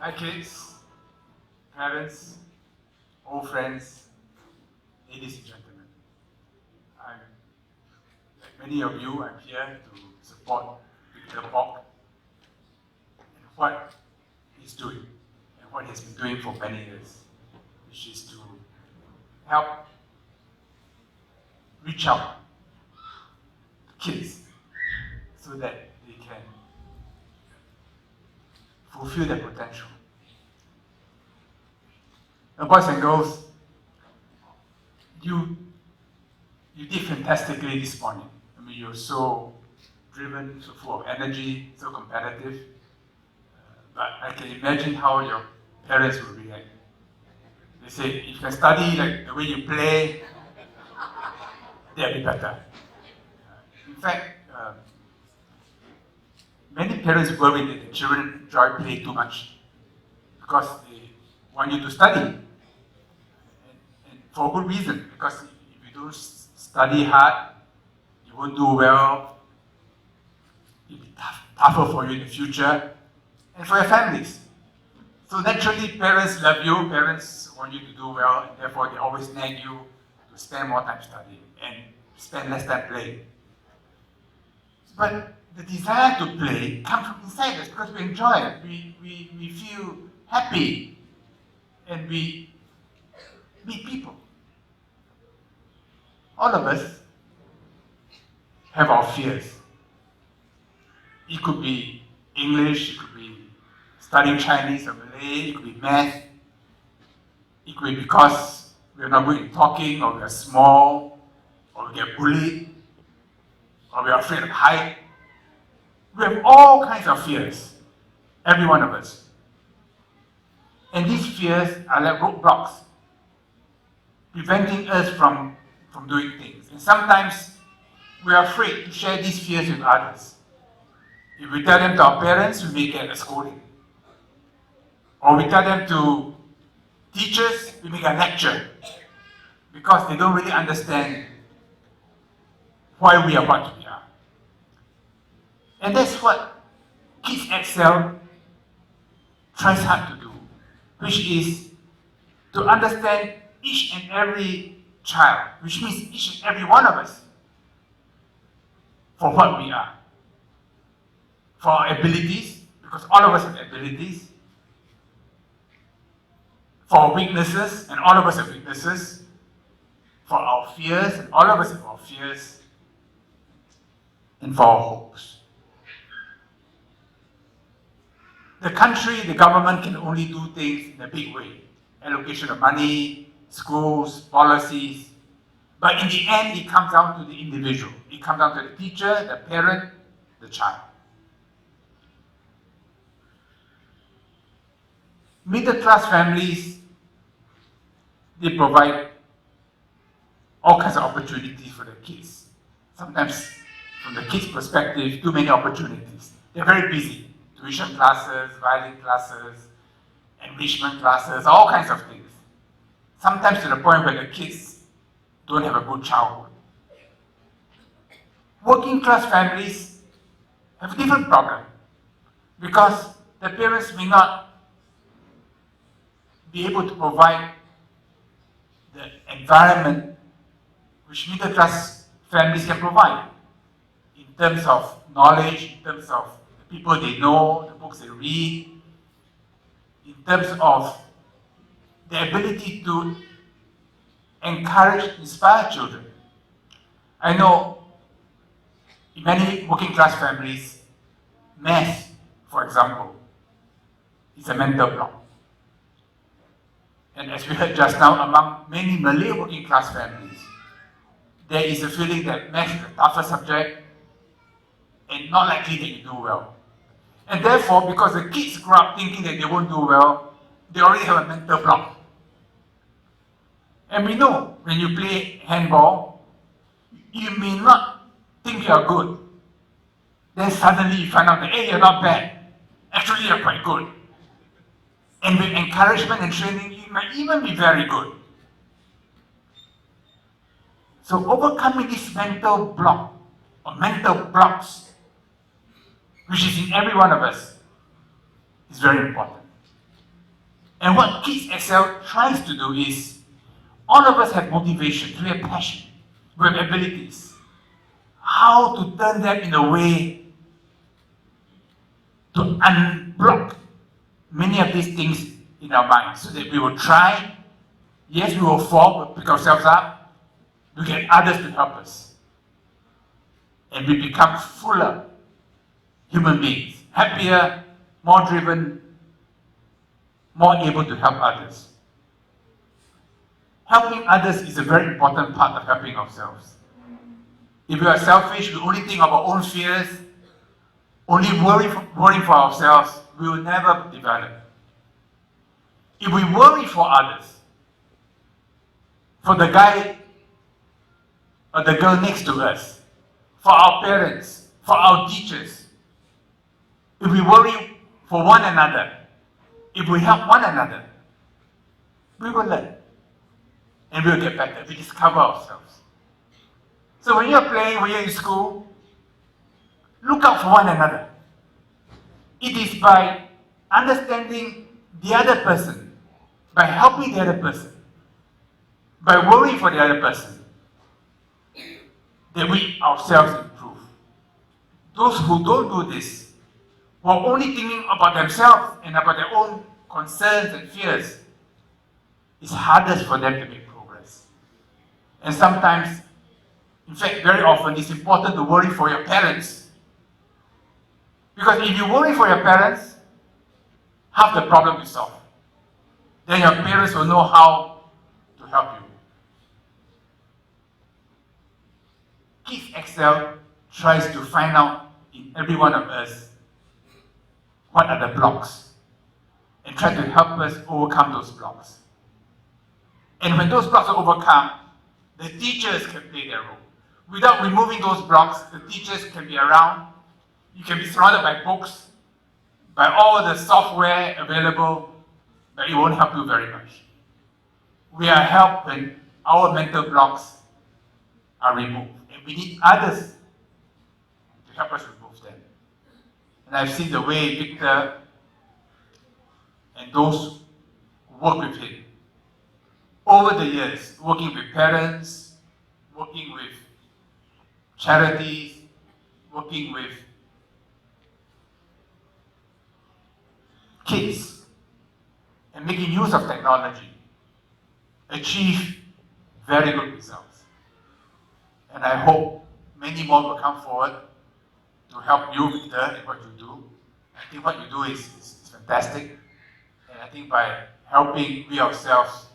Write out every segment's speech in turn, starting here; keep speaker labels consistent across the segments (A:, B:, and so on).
A: Hi kids, parents, old friends, ladies and gentlemen. Like many of you, I'm here to support Victor Bock and what he's doing and what he's been doing for many years, which is to help reach out to kids so that they can fulfill their potential. Now, boys and girls, you did fantastically this morning. I mean, you're so driven, so full of energy, so competitive. But I can imagine how your parents will react. They say, if you can study like the way you play, they'll be better. In fact, many parents worry that the children enjoy play too much because they want you to study. And for good reason, because if you don't study hard, you won't do well, it'll be tougher for you in the future, and for your families. So naturally, parents love you, parents want you to do well, and therefore they always nag you to spend more time studying and spend less time playing. But the desire to play comes from inside us because we enjoy it. We feel happy and we meet people. All of us have our fears. It could be English, it could be studying Chinese or Malay, it could be math, it could be because we're not good at talking, or we're small, or we get bullied, or we're afraid of height. We have all kinds of fears, every one of us. And these fears are like roadblocks, preventing us from doing things. And sometimes we are afraid to share these fears with others. If we tell them to our parents, we may get a scolding. Or we tell them to teachers, we make a lecture, because they don't really understand why we are what we are. And that's what KidsExcel tries hard to do, which is to understand each and every child, which means each and every one of us, for what we are. For our abilities, because all of us have abilities. For our weaknesses, and all of us have weaknesses. For our fears, and all of us have our fears. And for our hopes. The country, the government can only do things in a big way. Allocation of money, schools, policies. But in the end, it comes down to the individual. It comes down to the teacher, the parent, the child. Middle-class families, they provide all kinds of opportunities for the kids. Sometimes, from the kids' perspective, too many opportunities. They're very busy. Tuition classes, violin classes, enrichment classes, all kinds of things. Sometimes to the point where the kids don't have a good childhood. Working-class families have a different problem because the parents may not be able to provide the environment which middle-class families can provide in terms of knowledge, in terms of the people they know, the books they read, in terms of the ability to encourage, inspire children. I know in many working-class families, math, for example, is a mental block. And as we heard just now, among many Malay working-class families, there is a feeling that math is a tougher subject and not likely that you do well. And therefore, because the kids grow up thinking that they won't do well, they already have a mental block. And we know when you play handball, you may not think you are good. Then suddenly you find out that, hey, you're not bad. Actually, you're quite good. And with encouragement and training, you might even be very good. So overcoming this mental block, or mental blocks, which is in every one of us, is very important. And what KidsExcel tries to do is, all of us have motivation, we have passion, we have abilities. How to turn them in a way to unblock many of these things in our minds, so that we will try. Yes, we will fall, we'll pick ourselves up, we get others to help us. And we become fuller human beings, happier, more driven, more able to help others. Helping others is a very important part of helping ourselves. If we are selfish, we only think of our own fears, only worrying for ourselves, we will never develop. If we worry for others, for the guy or the girl next to us, for our parents, for our teachers, if we worry for one another, if we help one another, we will learn. And we will get better. We discover ourselves. So when you're playing, when you're in school, look out for one another. It is by understanding the other person, by helping the other person, by worrying for the other person, that we ourselves improve. Those who don't do this, who are only thinking about themselves and about their own concerns and fears, it's hardest for them to make progress. And sometimes, in fact, very often, it's important to worry for your parents. Because if you worry for your parents, half the problem is solved. Then your parents will know how to help you. KidsExcel tries to find out in every one of us what are the blocks and try to help us overcome those blocks. And when those blocks are overcome, the teachers can play their role. Without removing those blocks, the teachers can be around. You can be surrounded by books, by all the software available, but it won't help you very much. We are helped when our mental blocks are removed. And we need others to help us remove them. And I've seen the way Victor and those who work with him, over the years, working with parents, working with charities, working with kids, and making use of technology, achieve very good results. And I hope many more will come forward to help you, Victor, in what you do. I think what you do is fantastic. And I think by helping, we ourselves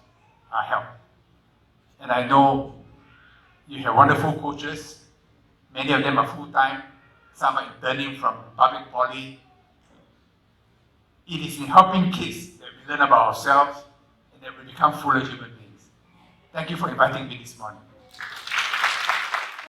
A: are helped. And I know you have wonderful coaches. Many of them are full-time. Some are interning from public poly. It is in helping kids that we learn about ourselves and that we become fuller human beings. Thank you for inviting me this morning.